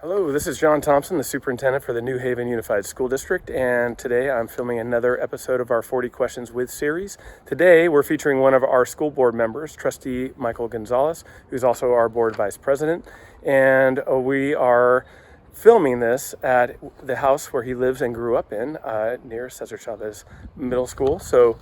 Hello, this is John Thompson, the Superintendent for the New Haven Unified School District, and today I'm filming another episode of our 40 Questions With series. Today we're featuring one of our school board members, Trustee Micheal Gonzales, who's also our board vice president, and we are filming this at the house where he lives and grew up in, near Cesar Chavez Middle School. So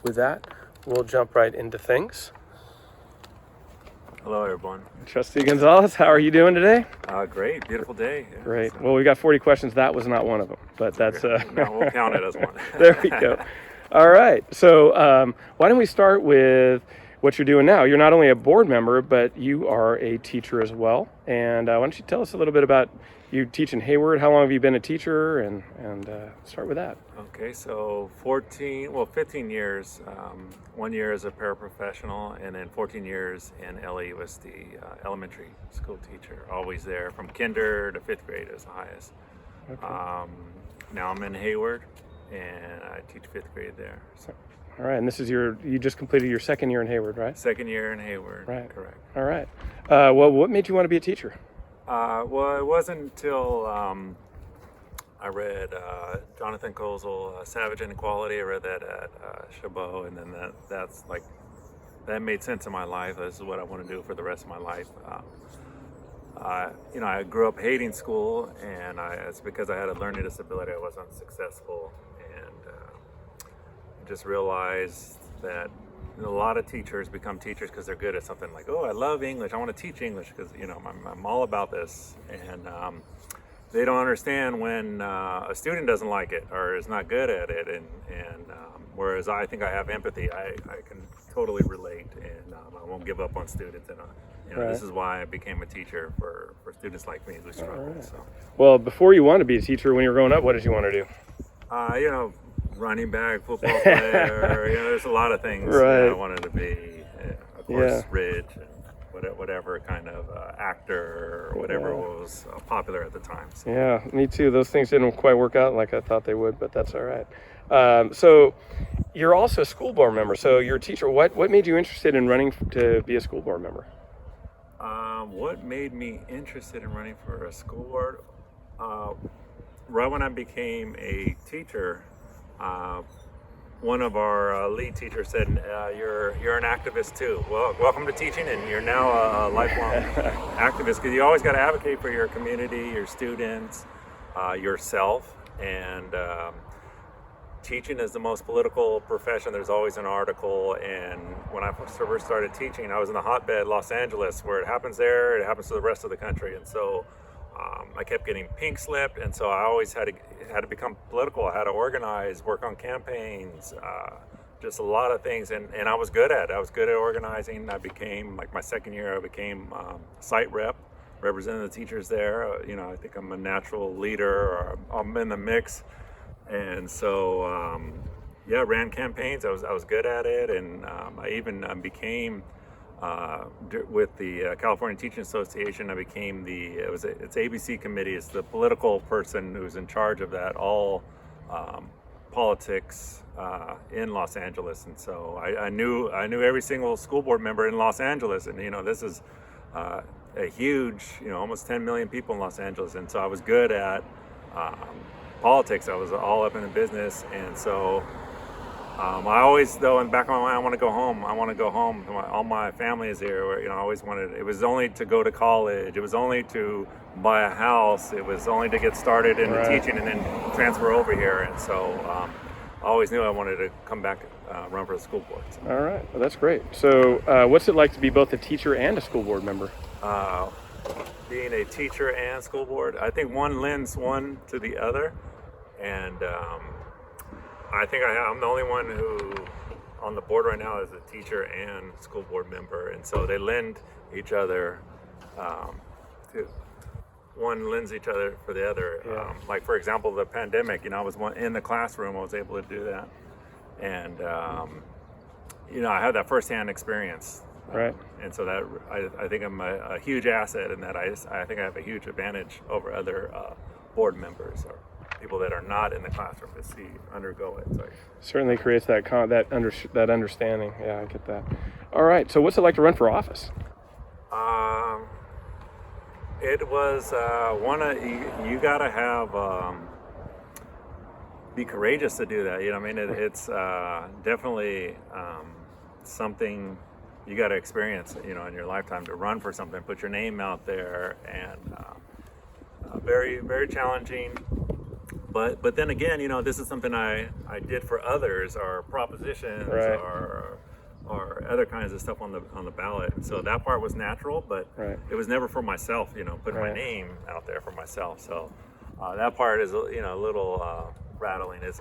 with that, we'll jump right into things. Hello, everyone. Trustee Gonzales, how are you doing today? Great, beautiful day. Yeah, Great. so- Well, we got 40 questions. That was not one of them, but that's No, we'll count it as one. There we go. All right. So why don't we start with what you're doing now? You're not only a board member, but you are a teacher as well. And why don't you tell us a little bit about you teach in Hayward? How long have you been a teacher? And start with that. Okay, so 15 years. 1 year as a paraprofessional, and then 14 years in NHUSD, elementary school teacher. Always there from kinder to fifth grade as the highest. Okay. Now I'm in Hayward, and I teach fifth grade there. So. All right. And this is you just completed your second year in Hayward, right? Second year in Hayward. Right. Correct. All right. Well, what made you want to be a teacher? Well, it wasn't until I read Jonathan Kozol, Savage Inequality. I read that at Chabot, and then that made sense in my life. This is what I want to do for the rest of my life. I grew up hating school, and it's because I had a learning disability. I wasn't successful, and I just realized that a lot of teachers become teachers because they're good at something. Like, oh, I love English. I want to teach English because I'm all about this, and they don't understand when a student doesn't like it or is not good at it, and whereas I think I have empathy, I can totally relate, and I won't give up on students, and Right. This is why I became a teacher for students like me who struggle. Right. So, Well, before you wanted to be a teacher, when you were growing up, what did you want to do? running back, football player, there's a lot of things Right. I wanted to be. Of course, Yeah. rich, and whatever kind of actor or whatever Yeah. was popular at the time. So. Yeah, me too. Those things didn't quite work out like I thought they would, but that's all right. So you're also a school board member. So you're a teacher. What made you interested in running to be a school board member? What made me interested in running for a school board? Right when I became a teacher, one of our lead teachers said, "You're an activist too. Well, welcome to teaching, and you're now a lifelong activist because you always got to advocate for your community, your students, yourself, and teaching is the most political profession. There's always an article, and when I first started teaching, I was in the hotbed, Los Angeles, where it happens there, it happens to the rest of the country, and so I kept getting pink slipped, and so I always had to become political. I had to organize, work on campaigns, just a lot of things, and I was good at it. I was good at organizing. I became, like my second year, I became site rep, representing the teachers there. I think I'm a natural leader, or I'm in the mix. And so, ran campaigns. I was good at it, and I even became with the California Teaching Association. I became it's ABC committee. It's the political person who's in charge of that, all politics in Los Angeles. And so I knew every single school board member in Los Angeles, and this is a huge, almost 10 million people in Los Angeles, and so I was good at politics. I was all up in the business, and so I always, though, in the back of my mind, I want to go home. All my family is here. I always wanted. It was only to go to college. It was only to buy a house. It was only to get started in the teaching and then transfer over here. And so I always knew I wanted to come back, run for the school board. So. All right. Well, that's great. So what's it like to be both a teacher and a school board member? Being a teacher and school board, I think one lends one to the other. And I think I'm the only one who on the board right now is a teacher and school board member, and so they lend each other. One lends each other for the other. Yeah. Like for example, the pandemic. I was in the classroom. I was able to do that, and I had that firsthand experience. Right. And so that I think I'm a huge asset in that. I think I have a huge advantage over other board members or people that are not in the classroom to undergo it. So, certainly creates that understanding. Yeah, I get that. All right. So what's it like to run for office? It was you gotta have be courageous to do that. You know, what I mean, it's definitely something you got to experience. You know, in your lifetime to run for something, put your name out there, and very very challenging. But then again, you know, this is something I did for others, or propositions, Right. or other kinds of stuff on the ballot. And so that part was natural, but Right. it was never for myself. You know, putting my Right. name out there for myself. So that part is, you know, a little rattling. It's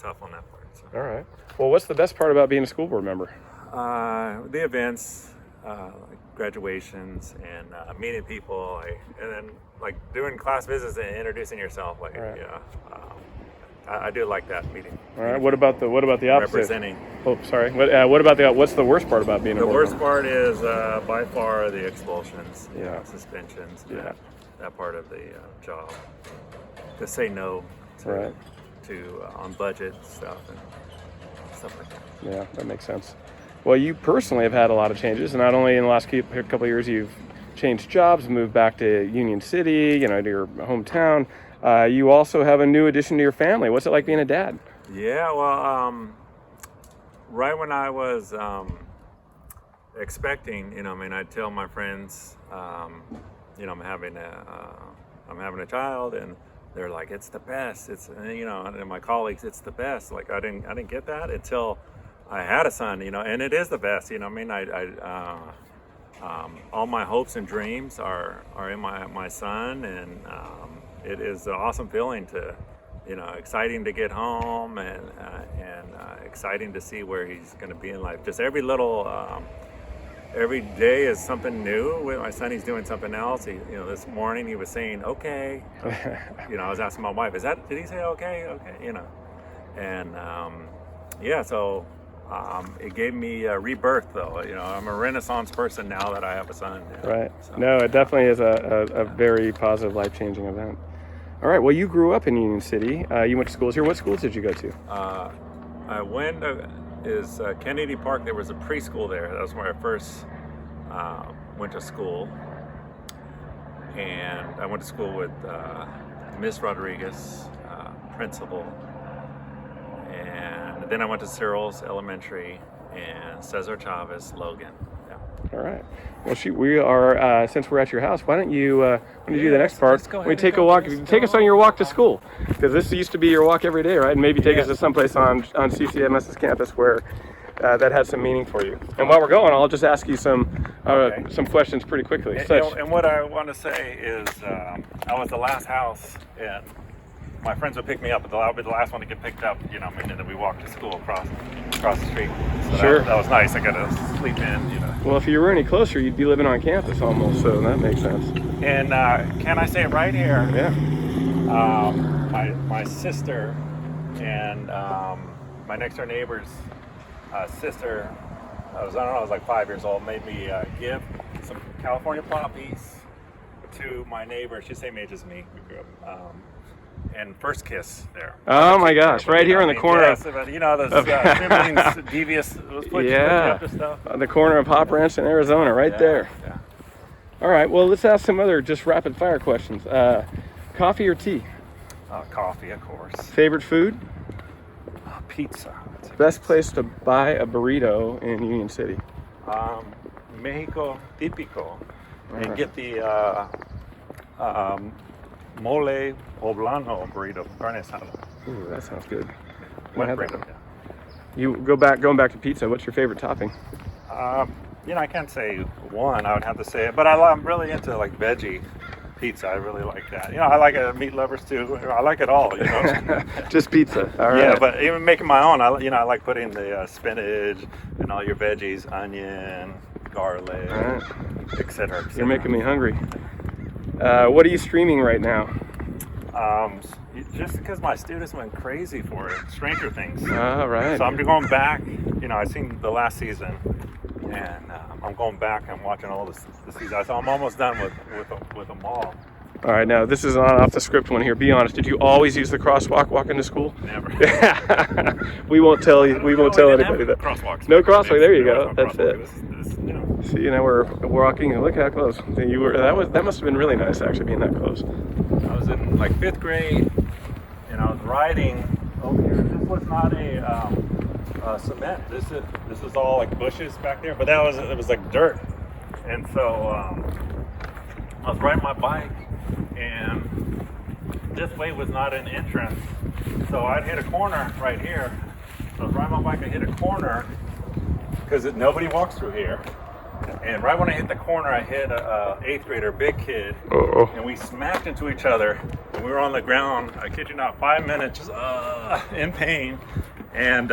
tough on that part. So. All right. Well, what's the best part about being a school board member? The events, like graduations, and meeting people, and then like doing class visits and introducing yourself. Like, Right. yeah, I do like that meeting. All right. What about the opposite? Representing. Oh, sorry. What's the worst part about being a The board worst member? part is by far the expulsions, Yeah. suspensions, Yeah. that part of the job. To say no to, Right. on budget stuff and stuff like that. Yeah, that makes sense. Well, you personally have had a lot of changes, and not only in the last couple of years, you've changed jobs, moved back to Union City, you know, to your hometown. You also have a new addition to your family. What's it like being a dad? Yeah, well, right when I was expecting, you know, I mean, I'd tell my friends, you know, I'm having a child, and they're like, it's the best. It's, you know, and my colleagues, it's the best. Like I didn't get that until I had a son, you know, and it is the best. You know, I mean, all my hopes and dreams are in my son, and it is an awesome feeling to, you know, exciting to get home, and exciting to see where he's going to be in life. Just every day is something new. With my son, he's doing something else. You know, this morning he was saying, okay. You know, I was asking my wife, did he say okay? Okay, you know. And yeah, so it gave me a rebirth, though. You know, I'm a Renaissance person now that I have a son. You know? Right. So, No, it definitely is a very positive, life-changing event. All right. Well, you grew up in Union City. You went to schools here. What schools did you go to? I went is Kennedy Park. There was a preschool there. That was where I first went to school. And I went to school with Miss Rodriguez, principal. And then I went to Searles Elementary and Cesar Chavez, Logan. Yeah. All right. Well, we are since we're at your house. Why don't you do the next part? let's go ahead We and take a go. walk. Let's Take us go. on your walk to school, because this used to be your walk every day, right? And maybe take us to someplace on CCMS's campus where that had some meaning for you. And while we're going, I'll just ask you some questions pretty quickly. And what I want to say is, I was the last house, and my friends would pick me up, but I'll be the last one to get picked up. You know, and then we walked to school across the street. So Sure. that was nice. I got to sleep in. You know. Well, if you were any closer, you'd be living on campus almost, so that makes sense. And can I say right here? Yeah. My sister and my next door neighbor's sister, I don't know, I was like 5 years old, made me give some California poppies to my neighbor. She's the same age as me. We grew up. And first kiss there. Oh my gosh! Right here in the corner yes, you know, those siblings, devious, yeah, stuff. on the corner of Hop Ranch in Arizona, right there. Yeah. All right. Well, let's ask some other just rapid fire questions. Coffee or tea? Coffee, of course. Favorite food? Pizza. Best place to buy a burrito in Union City? Mexico Tipico. And Right. get the mole poblano burrito, carne asada. Ooh, that sounds good. Wet had that burrito. one. You going back to pizza. What's your favorite topping? You know, I can't say one. I would have to say it, but I'm really into like veggie pizza. I really like that. You know, I like meat lovers too. I like it all. You know. Just pizza. All right. Yeah, but even making my own, I like putting the spinach and all your veggies, onion, garlic, All right. etc. You're making me hungry. What are you streaming right now? Just because my students went crazy for it, Stranger Things. All right. So I'm going back. You know, I've seen the last season, and I'm going back and watching all the seasons. So I'm almost done with them all. All right. Now this is not off the script one here. Be honest. Did you always use the crosswalk walking to school? Never. We won't tell you. We won't tell didn't anybody have that. crosswalks. No crosswalk. There you There go. was no That's crosswalk. it. This, you know. See, now we're walking. Look how close you were. That must have been really nice, actually, being that close. I was in like 5th grade, and I was riding over here. This was not a cement. This is all like bushes back there, but it was like dirt. And so I was riding my bike, and this way was not an entrance. So I'd hit a corner right here. So I was riding my bike, I hit a corner because nobody walks through here. And right when I hit the corner, I hit a 8th grader, big kid, and we smacked into each other. And we were on the ground, I kid you not, 5 minutes, just in pain. And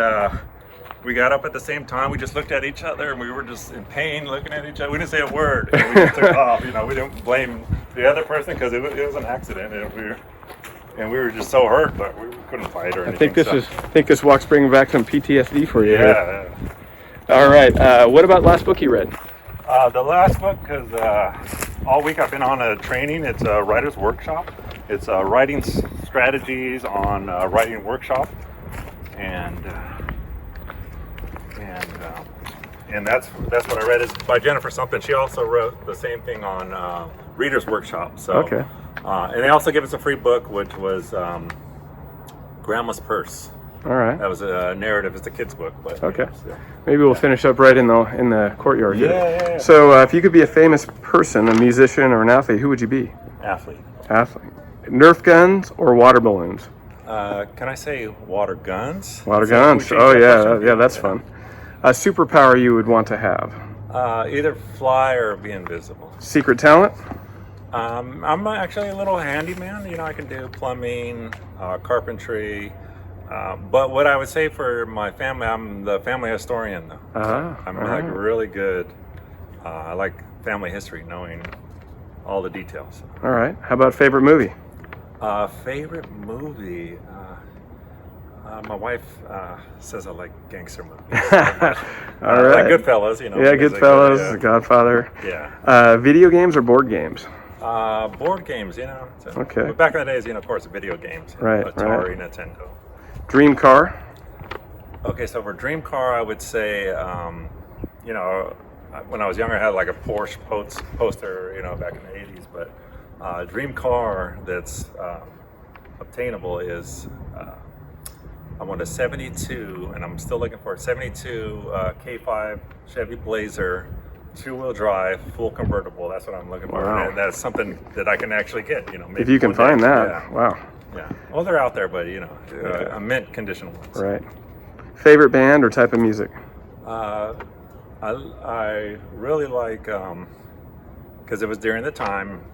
we got up at the same time. We just looked at each other, and we were just in pain, looking at each other. We didn't say a word. And we just took off. You know, we didn't blame the other person because it was an accident, and we were just so hurt, but we couldn't fight or anything. I think this walk's bringing back some PTSD for you. Yeah. All right. What about last book you read? The last book, because all week I've been on a training. It's a writer's workshop. It's writing strategies on writing workshop, and that's what I read. Is by Jennifer something. She also wrote the same thing on reader's workshop. So okay. And they also give us a free book, which was Grandma's Purse. All right. That was a narrative. It's a kid's book, but okay. Yeah. Maybe we'll finish up right in the courtyard here. Yeah. So, if you could be a famous person, a musician or an athlete, who would you be? Athlete. Nerf guns or water balloons? Can I say water guns? Water So guns. we Oh change that question? yeah, that's fun. A superpower you would want to have? Either fly or be invisible. Secret talent? I'm actually a little handyman. You know, I can do plumbing, carpentry. But what I would say for my family, I'm the family historian, though. I'm like really good. I like family history, knowing all the details. All right. How about favorite movie? Favorite movie? My wife says I like gangster movies. All right. Like Goodfellas, you know. Yeah, Goodfellas, The Godfather. Yeah. Video games or board games? Board games, you know. So, okay. But back in the days, you know, of course, video games. Right. Atari, Nintendo. Dream car? Okay, so for dream car, I would say, you know, when I was younger, I had like a Porsche poster, you know, back in the 80s. But dream car that's obtainable is I want a 72, and I'm still looking for a 72 K5 Chevy Blazer, 2-wheel drive, full convertible. That's what I'm looking for. Wow. And that's something that I can actually get, you know. If you can find that. Yeah. Wow. Yeah. Well, they're out there, but, you know, a mint condition ones. Right. Favorite band or type of music? I really like, because it was during the time,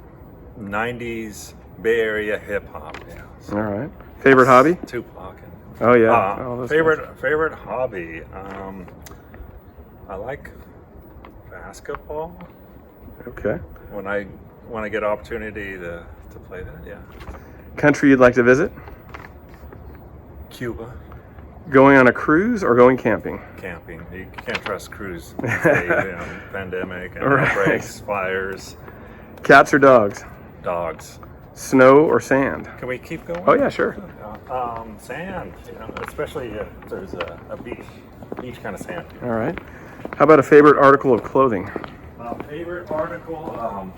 90s Bay Area hip hop. Yeah. So All right. Favorite hobby? Tupac. Oh yeah. All those guys. Favorite hobby. I like basketball. Okay. When I get an opportunity to play that, yeah. Country you'd like to visit? Cuba. Going on a cruise or going camping? Camping. You can't trust cruise. You know, pandemic and Right. outbreaks, fires. Cats or dogs? Dogs. Snow or sand? Can we keep going? Oh yeah, sure. Sand, you know, especially if there's a beach kind of sand. All right. How about a favorite article of clothing? Favorite article,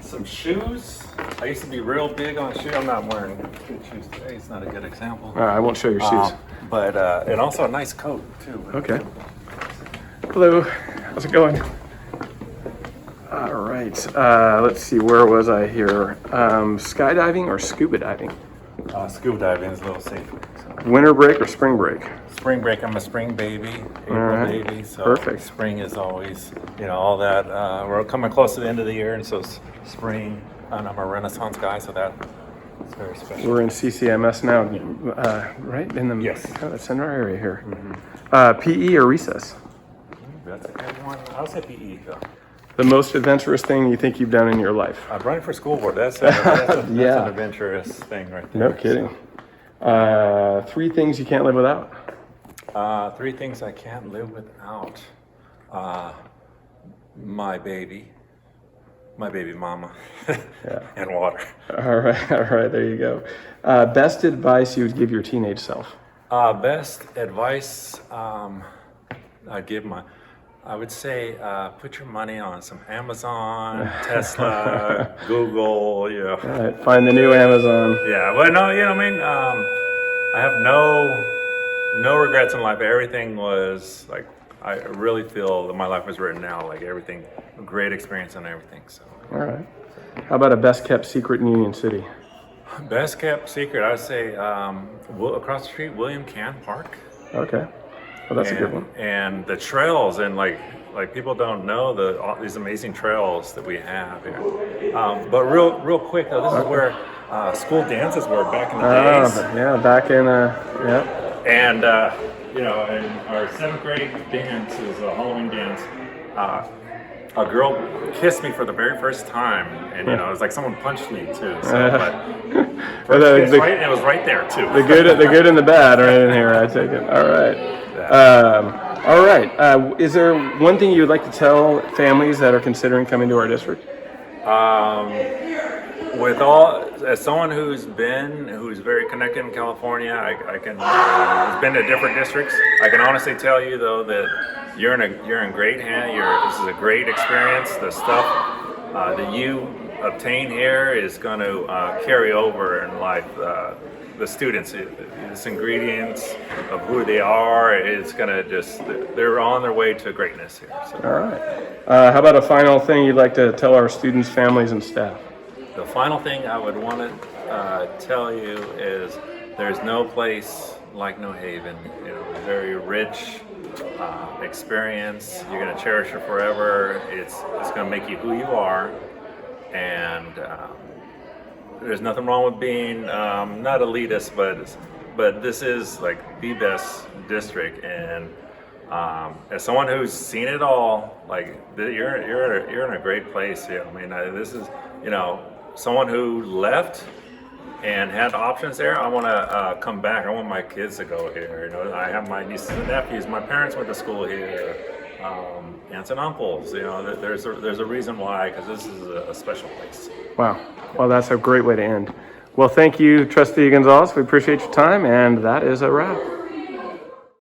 some shoes. I used to be real big on shoes. I'm not wearing good shoes today. It's not a good example. I won't show your shoes. But and also a nice coat too. Okay. Hello. How's it going? All right. Let's see. Where was I here? Skydiving or scuba diving? Scuba diving is a little safer. So. Winter break or spring break? Spring break. I'm a spring baby, April right. baby. So Perfect. Spring is always, you know, all that. We're coming close to the end of the year, and so spring. And I'm a Renaissance guy, so that's very special. We're in CCMS now, right in the Yes. kind of center area here. Mm-hmm. PE or recess? That's a good one. I'll say PE though. The most adventurous thing you think you've done in your life? Running for school board. That's an Yeah. adventurous thing right there. No kidding. 3 things you can't live without? 3 things I can't live without. My baby mama, and water. All right, there you go. Best advice you would give your teenage self? Best advice I'd give I would say put your money on some Amazon, Tesla, Google. All right, find the new Amazon. Yeah, but no, I mean, I have no regrets in life. Everything was like, I really feel that my life was written out. Like everything, a great experience and everything. So. All right. How about a best kept secret in Union City? Best kept secret, I would say, across the street, William Cann Park. Okay. Well, that's a good one. And the trails, and like people don't know all these amazing trails that we have here. But real quick though, this is where school dances were back in the days. Yeah, back in yeah. And in our 7th grade dance, it was a Halloween dance. A girl kissed me for the very first time, and it was like someone punched me too. So, it was right there too. The good and the bad right in here. I take it. All right. All right. Is there one thing you'd like to tell families that are considering coming to our district? As someone who's very connected in California, who's been to different districts, I can honestly tell you though that you're in great hands. This is a great experience. The stuff that you obtain here is going to carry over in life. The students, this ingredients of who they are, it's going to they're on their way to greatness here. So. All right. How about a final thing you'd like to tell our students, families, and staff? The final thing I would want to tell you is there's no place like New Haven. Very rich experience. You're going to cherish it forever. It's going to make you who you are, and there's nothing wrong with being not elitist, but this is like the best district. And as someone who's seen it all, like you're in a great place here. I mean, this is someone who left and had options there. I want to come back. I want my kids to go here. I have my nieces and nephews. My parents went to school here. Aunts and uncles. There's a reason why, because this is a special place. Wow. Well, that's a great way to end. Well, thank you, Trustee Gonzales. We appreciate your time, and that is a wrap.